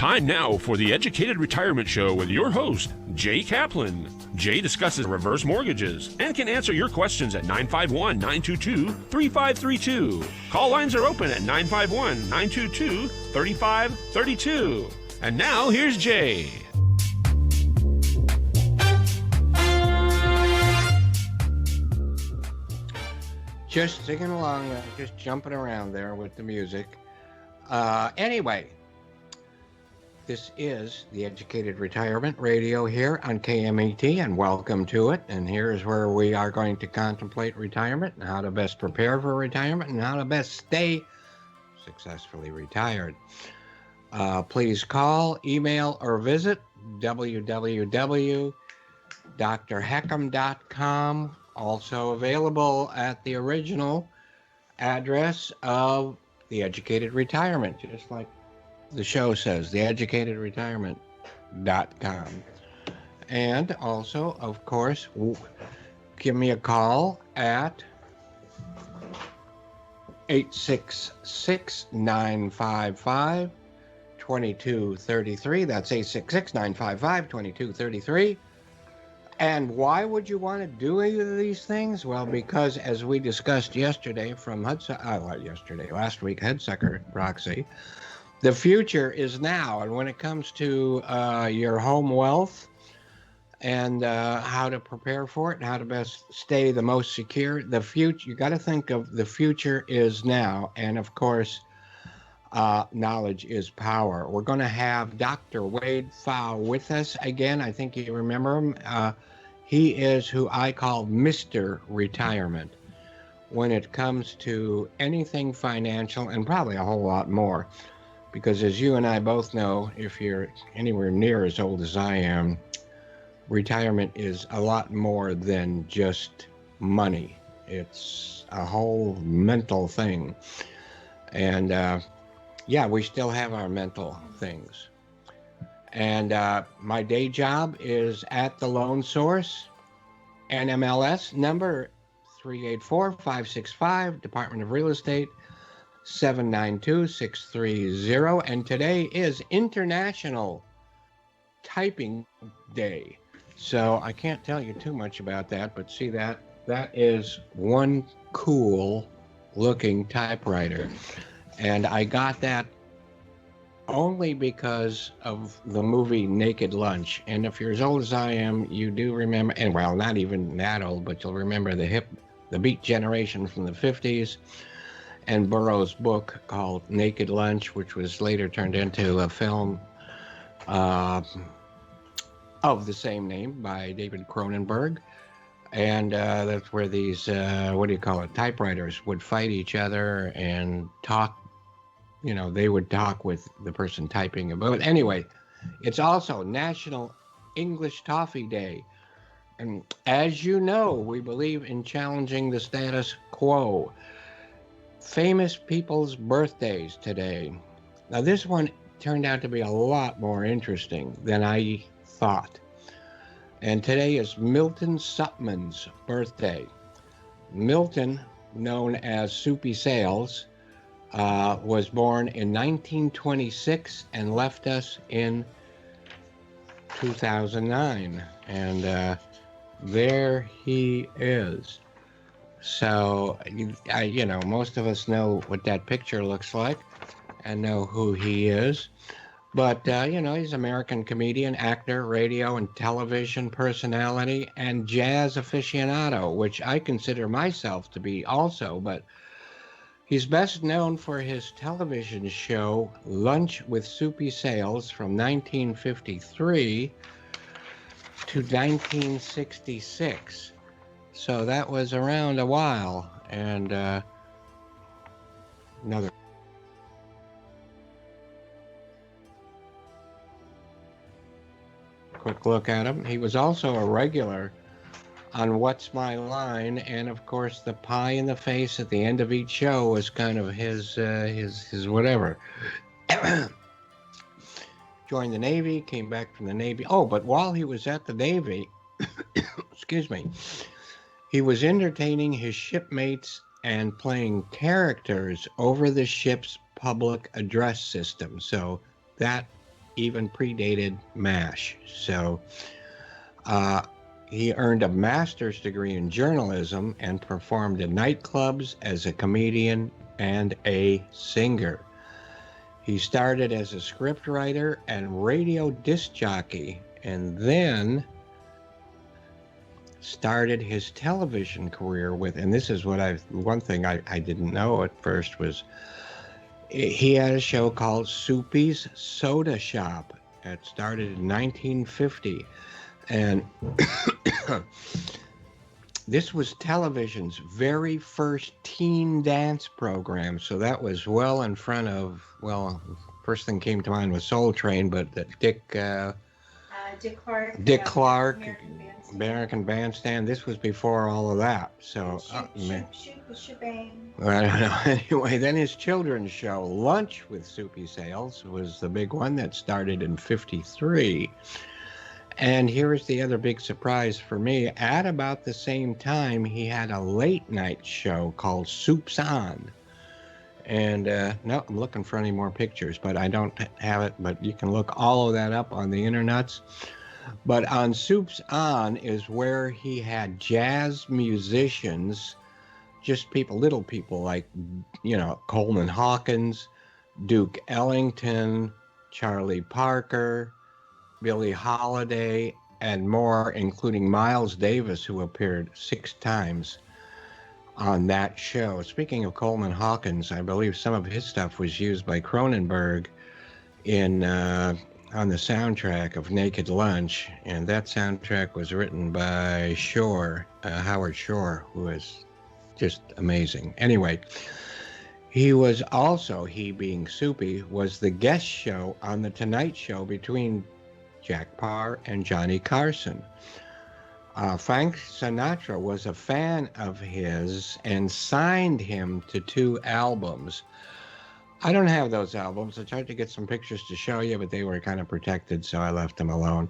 Time now for the Educated Retirement Show with your host, Jay Kaplan. Jay discusses reverse mortgages and can answer your questions at 951-922-3532. Call lines are open at 951-922-3532. And now here's Jay. Just singing along, just jumping around there with the music. Anyway, this is the Educated Retirement Radio here on KMET, and welcome to it. And here's where we are going to contemplate retirement and how to best prepare for retirement and how to best stay successfully retired. Please call, email, or visit www.drheckham.com. Also available at the original address of the Educated Retirement, just like the show says, theeducatedretirement.com. And also, of course, give me a call at 866-955-2233. That's 866-955-2233. And why would you want to do any of these things? Well, because as we discussed yesterday from last week, Headsucker Proxy, the future is now. And when it comes to your home wealth and how to prepare for it and how to best stay the most secure, the future, you got to think of the future is now. And of course, knowledge is power. We're going to have Dr. Wade Pfau with us again. I think you remember him. He is who I call Mr. Retirement when it comes to anything financial and probably a whole lot more. Because as you and I both know, if you're anywhere near as old as I am, retirement is a lot more than just money. It's a whole mental thing. And yeah, we still have our mental things. And my day job is at the Loan Source, NMLS number 384565, Department of Real Estate, 792-630. And today is International Typing Day. So I can't tell you too much about that, but see that is one cool looking typewriter. And I got that only because of the movie Naked Lunch. And if you're as old as I am, you do remember, and well, not even that old, but you'll remember the Beat Generation from the 50s and Burroughs' book called Naked Lunch, which was later turned into a film of the same name by David Cronenberg. And that's where these, typewriters would fight each other and talk. You know, they would talk with the person typing about. But anyway, it's also National English Toffee Day. And as you know, we believe in challenging the status quo. Famous people's birthdays today. Now, this one turned out to be a lot more interesting than I thought. And today is Milton Sutman's birthday. Milton, known as Soupy Sales, was born in 1926 and left us in 2009. And there he is. So, most of us know what that picture looks like and know who he is. But, he's an American comedian, actor, radio and television personality, and jazz aficionado, which I consider myself to be also, but he's best known for his television show, Lunch with Soupy Sales, from 1953 to 1966. So that was around a while. And another quick look at him. He was also a regular on What's My Line, and of course the pie in the face at the end of each show was kind of his whatever. Joined the Navy, came back from the Navy. Oh, but while he was at the Navy, excuse me, he was entertaining his shipmates and playing characters over the ship's public address system. So that even predated MASH. So he earned a master's degree in journalism and performed in nightclubs as a comedian and a singer. He started as a scriptwriter and radio disc jockey, and then started his television career with, and this is one thing I didn't know at first was he had a show called Soupy's Soda Shop. It started in 1950, and this was television's very first teen dance program, so that was well in front of, well, first thing came to mind was Soul Train, but Dick Clark, American Bandstand. This was before all of that. So, well, I don't know. Anyway, then his children's show, Lunch with Soupy Sales, was the big one that started in '53. And here's the other big surprise for me. At about the same time, he had a late night show called Soup's On. And no, I'm looking for any more pictures, but I don't have it. But you can look all of that up on the internets. But on Soup's On is where he had jazz musicians, just people, little people like, you know, Coleman Hawkins, Duke Ellington, Charlie Parker, Billie Holiday, and more, including Miles Davis, who appeared 6 times on that show. Speaking of Coleman Hawkins, I believe some of his stuff was used by Cronenberg in on the soundtrack of Naked Lunch, and that soundtrack was written by Howard Shore, who is just amazing. Anyway, he was also, he being Soupy, was the guest show on The Tonight Show between Jack Paar and Johnny Carson. Frank Sinatra was a fan of his and signed him to 2 albums. I don't have those albums. I tried to get some pictures to show you, but they were kind of protected, so I left them alone.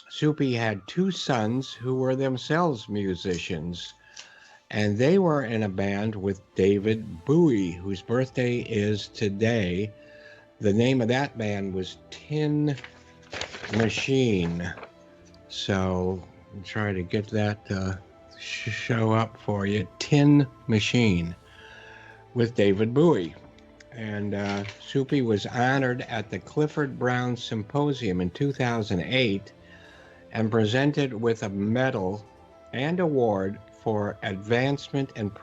Soupy had 2 sons who were themselves musicians, and they were in a band with David Bowie, whose birthday is today. The name of that band was Tin Machine. So I'll try to get that to show up for you. Tin Machine with David Bowie. And Soupy was honored at the Clifford Brown Symposium in 2008 and presented with a medal and award for advancement and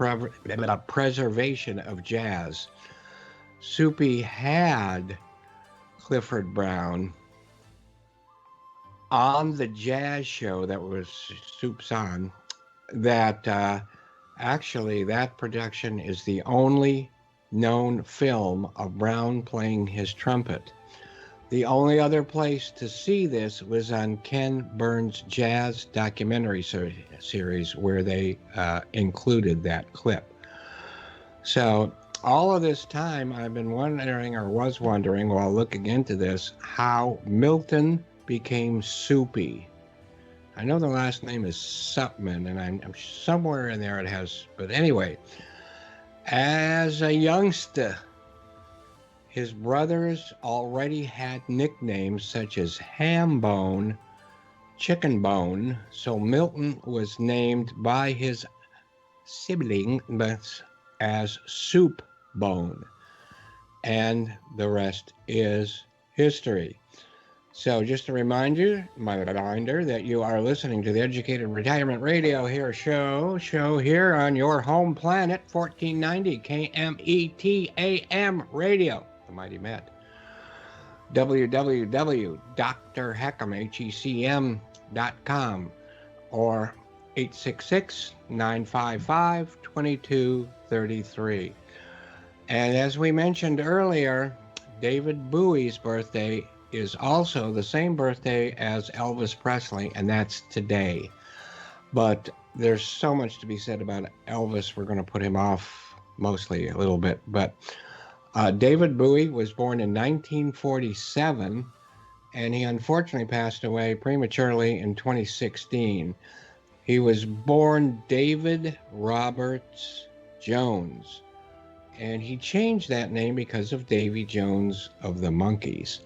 preservation of jazz. Soupy had Clifford Brown on the jazz show that was Soup's On, that actually that production is the only known film of Brown playing his trumpet. The only other place to see this was on Ken Burns' jazz documentary series, where they included that clip. So all of this time I've been wondering, or was wondering while looking into this, how Milton became Soupy. I know the last name is Supman, and I'm somewhere in there it has, but anyway, as a youngster, his brothers already had nicknames such as Ham Bone, Chicken Bone, so Milton was named by his sibling as Soup Bone, and the rest is history. So just a reminder that you are listening to the Educated Retirement Radio show here on your home planet, 1490 KMET AM radio, the Mighty Met. www.drheckham.com or 866-955-2233. And as we mentioned earlier, David Bowie's birthday is also the same birthday as Elvis Presley, and that's today. But there's so much to be said about Elvis, we're going to put him off mostly a little bit. But David Bowie was born in 1947, and he unfortunately passed away prematurely in 2016. He was born David Roberts Jones, and he changed that name because of Davy Jones of the Monkees.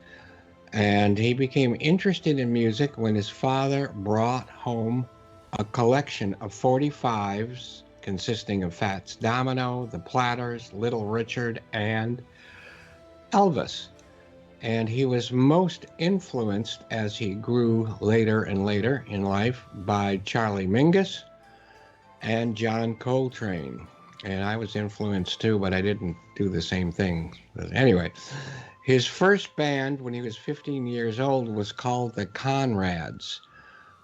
And he became interested in music when his father brought home a collection of 45s consisting of Fats Domino, The Platters, Little Richard, and Elvis. And he was most influenced as he grew later and later in life by Charlie Mingus and John Coltrane. And I was influenced too, but I didn't do the same thing. But anyway, his first band when he was 15 years old was called the Conrads,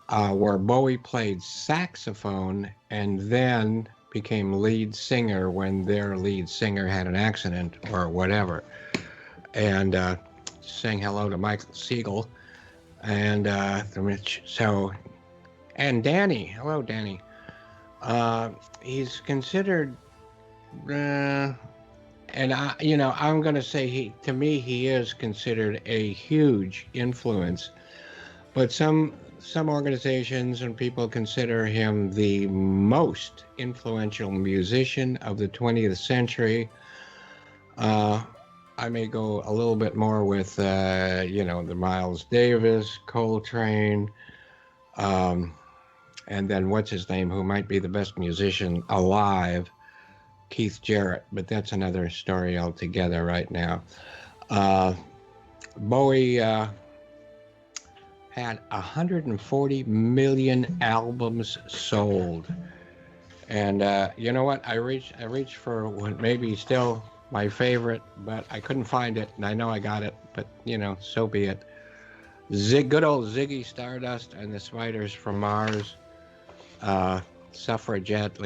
where Bowie played saxophone and then became lead singer when their lead singer had an accident or whatever. And saying hello to Michael Siegel and and Danny. Hello, Danny. He's considered, and I'm going to say he is considered a huge influence, but some organizations and people consider him the most influential musician of the 20th century. I may go a little bit more with, the Miles Davis, Coltrane, and then what's his name, who might be the best musician alive, Keith Jarrett, but that's another story altogether right now. Bowie had 140 million albums sold. And you know what? I reached for what maybe still my favorite, but I couldn't find it, and I know I got it, but so be it. Good old Ziggy Stardust and the Spiders from Mars, Suffragette,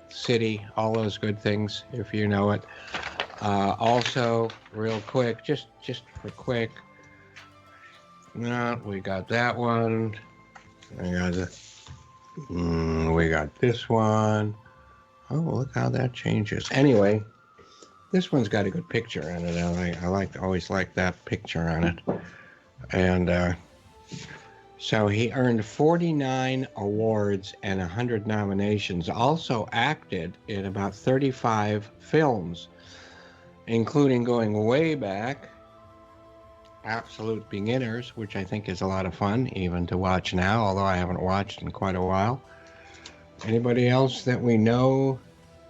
City, all those good things, if you know it. Also, real quick, just for quick, we got that one. We got this one. Oh, look how that changes. Anyway, this one's got a good picture on it. I always like that picture on it. And so he earned 49 awards and 100 nominations. Also acted in about 35 films, including going way back, Absolute Beginners, which I think is a lot of fun even to watch now, although I haven't watched in quite a while. Anybody else that we know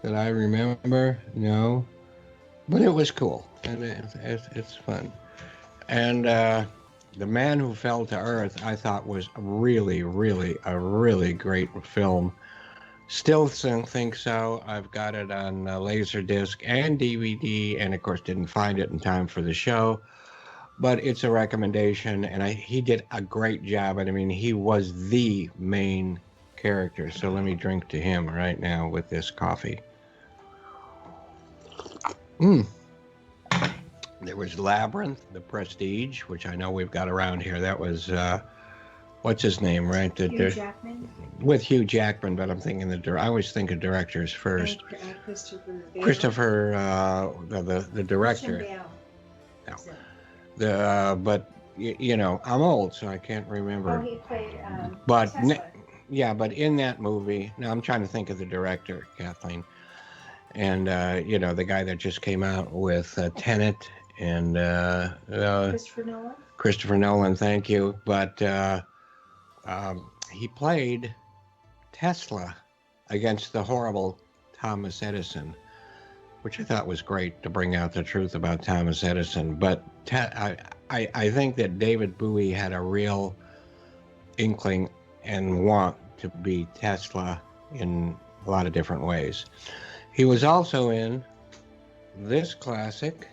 that I remember? No. But it was cool, and it's fun. And The Man Who Fell to Earth, I thought was really, really a really great film. Still think so. I've got it on Laserdisc and DVD, and of course didn't find it in time for the show. But it's a recommendation, and he did a great job. And I mean, he was the main character. So let me drink to him right now with this coffee. There was Labyrinth, The Prestige, which I know we've got around here. That was, what's his name, right? Hugh Jackman. With Hugh Jackman, but I'm thinking I always think of directors first. Christopher, the director. No. But I'm old, so I can't remember. Oh, he played. But Tesla. But in that movie, now I'm trying to think of the director, Kathleen, and the guy that just came out with Tenet and Christopher Nolan. Christopher Nolan, thank you. But he played Tesla against the horrible Thomas Edison, which I thought was great to bring out the truth about Thomas Edison. But I think that David Bowie had a real inkling and want to be Tesla in a lot of different ways. He was also in this classic,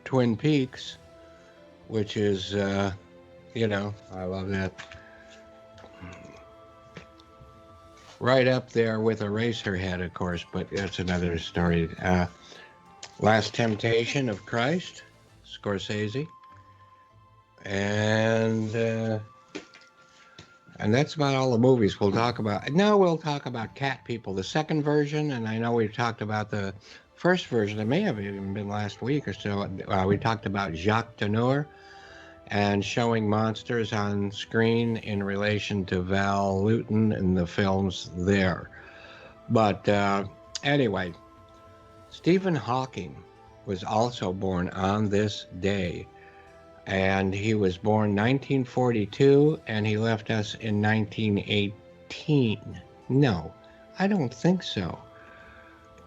Twin Peaks, which is, I love that. Right up there with Eraserhead, of course, but that's another story. Last Temptation of Christ, Scorsese. And that's about all the movies we'll talk about. Now we'll talk about Cat People, the second version, and I know we've talked about the first version. It may have even been last week or so. We talked about Jacques Tourneur and showing monsters on screen in relation to Val Lewton and the films there. But anyway, Stephen Hawking was also born on this day. And he was born 1942, and he left us in 1918. No, I don't think so.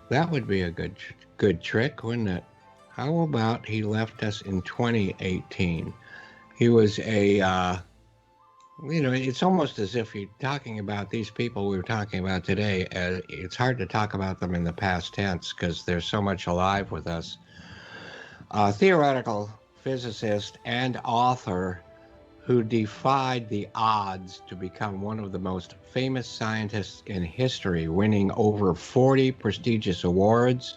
That would be a good trick, wouldn't it? How about he left us in 2018? He was it's almost as if you're talking about these people we were talking about today. It's hard to talk about them in the past tense because they're so much alive with us. Theoretical physicist and author who defied the odds to become one of the most famous scientists in history, winning over 40 prestigious awards,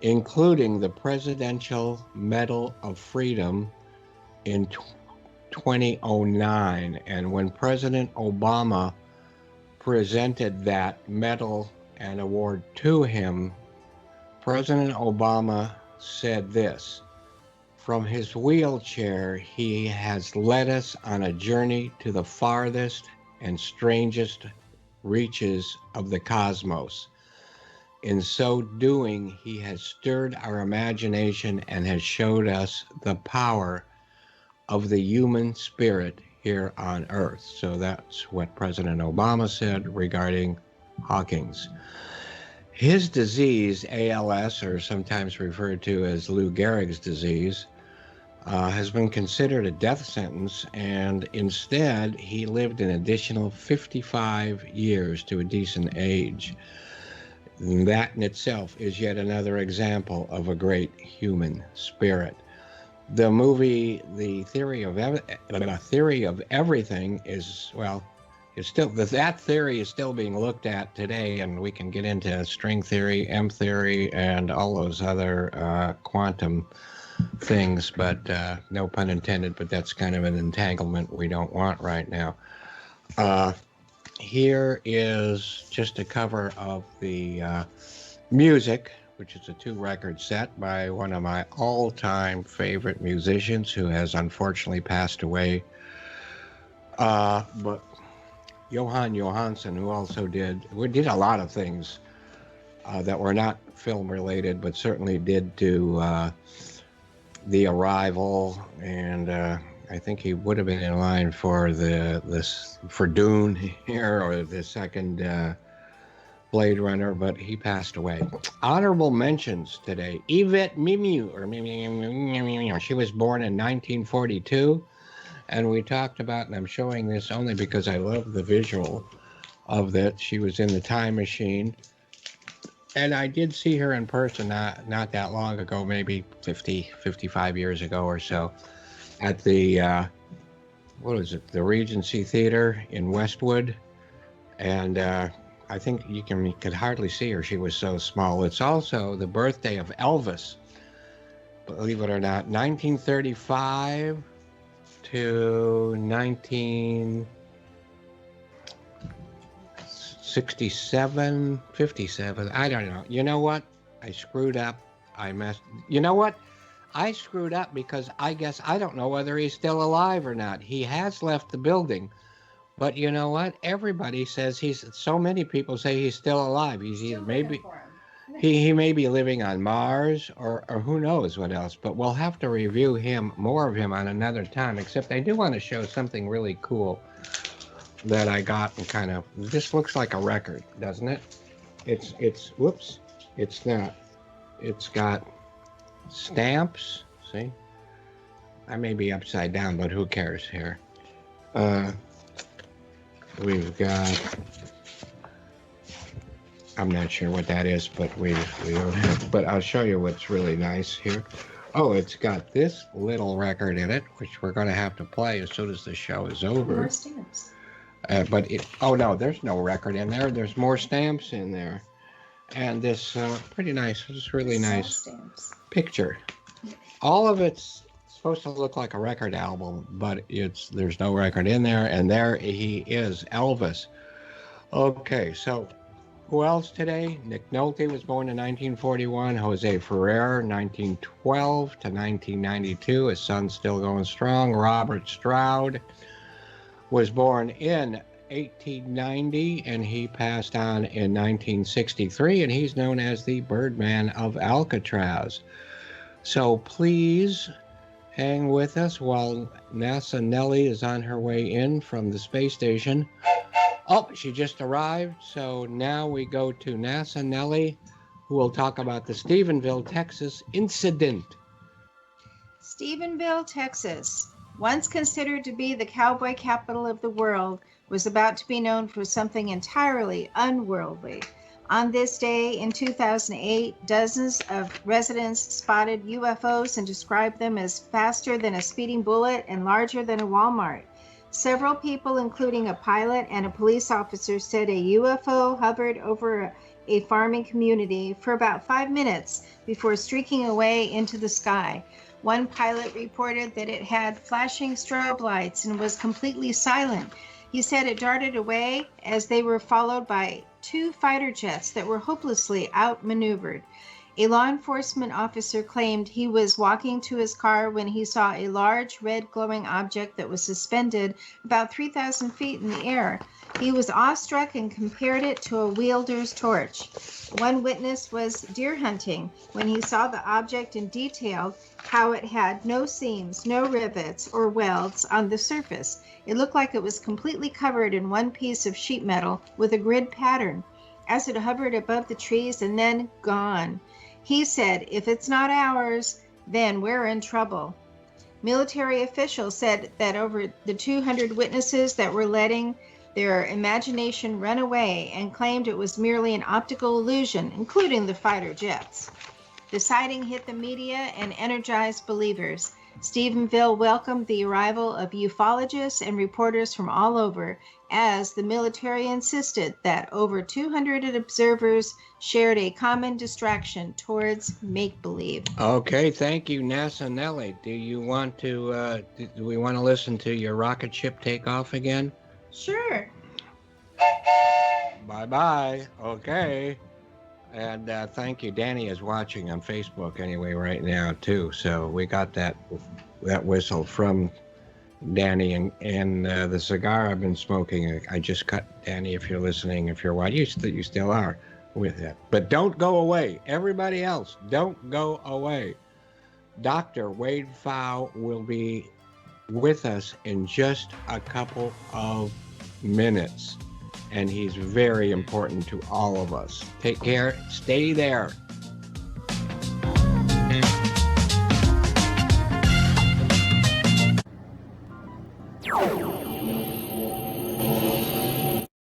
including the Presidential Medal of Freedom in 2009. And when President Obama presented that medal and award to him, President Obama said this: "From his wheelchair, he has led us on a journey to the farthest and strangest reaches of the cosmos. In so doing, he has stirred our imagination and has showed us the power of the human spirit here on Earth." So that's what President Obama said regarding Hawking's. His disease, ALS, or sometimes referred to as Lou Gehrig's disease, has been considered a death sentence, and instead he lived an additional 55 years to a decent age. That in itself is yet another example of a great human spirit. The movie, The Theory of Everything is, well, it's still, that theory is still being looked at today, and we can get into string theory, M theory, and all those other quantum things, but no pun intended, but that's kind of an entanglement we don't want right now. Here is just a cover of the music, which is a 2-record set by one of my all-time favorite musicians who has unfortunately passed away. But Johan Johansson, who also did a lot of things that were not film related, but certainly did do The Arrival, and I think he would have been in line for for Dune here, or the second Blade Runner, but he passed away. Honorable mentions today: Yvette Mimieux, she was born in 1942. And we talked about, and I'm showing this only because I love the visual of that. She was in the Time Machine. And I did see her in person not that long ago, maybe 55 years ago or so, at the, the Regency Theater in Westwood. And I think you could hardly see her. She was so small. It's also the birthday of Elvis, believe it or not, 1935. To 1967, 57. I don't know. You know what? I screwed up. You know what? I screwed up because I guess I don't know whether he's still alive or not. He has left the building. But you know what? Everybody says so many people say he's still alive. He may be living on Mars or who knows what else, but we'll have to review more of him on another time, except I do want to show something really cool that I got, and kind of, this looks like a record, doesn't it? Whoops, it's not. It's got stamps, see? I may be upside down, but who cares here? We've got, I'm not sure what that is, but we don't have, but I'll show you what's really nice here. Oh, it's got this little record in it, which we're going to have to play as soon as the show is over. More stamps. Oh no, there's no record in there. There's more stamps in there. And this pretty nice, it's really nice stamps. Picture. All of it's supposed to look like a record album, but there's no record in there, and there he is, Elvis. Okay, so who else today? Nick Nolte was born in 1941. Jose Ferrer, 1912 to 1992. His son's still going strong. Robert Stroud was born in 1890, and he passed on in 1963, and he's known as the Birdman of Alcatraz. So please hang with us while NASA Nellie is on her way in from the space station. Oh, she just arrived. So now we go to NASA Nellie, who will talk about the Stephenville, Texas incident. Stephenville, Texas, once considered to be the cowboy capital of the world, was about to be known for something entirely unworldly. On this day in 2008, dozens of residents spotted UFOs and described them as faster than a speeding bullet and larger than a Walmart. Several people, including a pilot and a police officer, said a UFO hovered over a farming community for about 5 minutes before streaking away into the sky. One pilot reported that it had flashing strobe lights and was completely silent. He said it darted away as they were followed by 2 fighter jets that were hopelessly outmaneuvered. A law enforcement officer claimed he was walking to his car when he saw a large red glowing object that was suspended about 3,000 feet in the air. He was awestruck and compared it to a wielder's torch. One witness was deer hunting when he saw the object and detailed how it had no seams, no rivets or welds on the surface. It looked like it was completely covered in one piece of sheet metal with a grid pattern as it hovered above the trees and then gone. He said, "If it's not ours, then we're in trouble." Military officials said that over the 200 witnesses that were letting their imagination run away and claimed it was merely an optical illusion, including the fighter jets. The sighting hit the media and energized believers. Stephenville welcomed the arrival of ufologists and reporters from all over, as the military insisted that over 200 observers shared a common distraction towards make-believe. Okay, thank you, NASA Nellie. Do we want to listen to your rocket ship take off again? Sure. Bye-bye. Okay. And thank you. Danny is watching on Facebook anyway right now, too. So we got that whistle from Danny, and the cigar I've been smoking, I just cut. Danny, if you're listening, if you're watching, you still are with it. But don't go away. Everybody else, don't go away. Dr. Wade Pfau will be with us in just a couple of minutes, and he's very important to all of us. Take care. Stay there.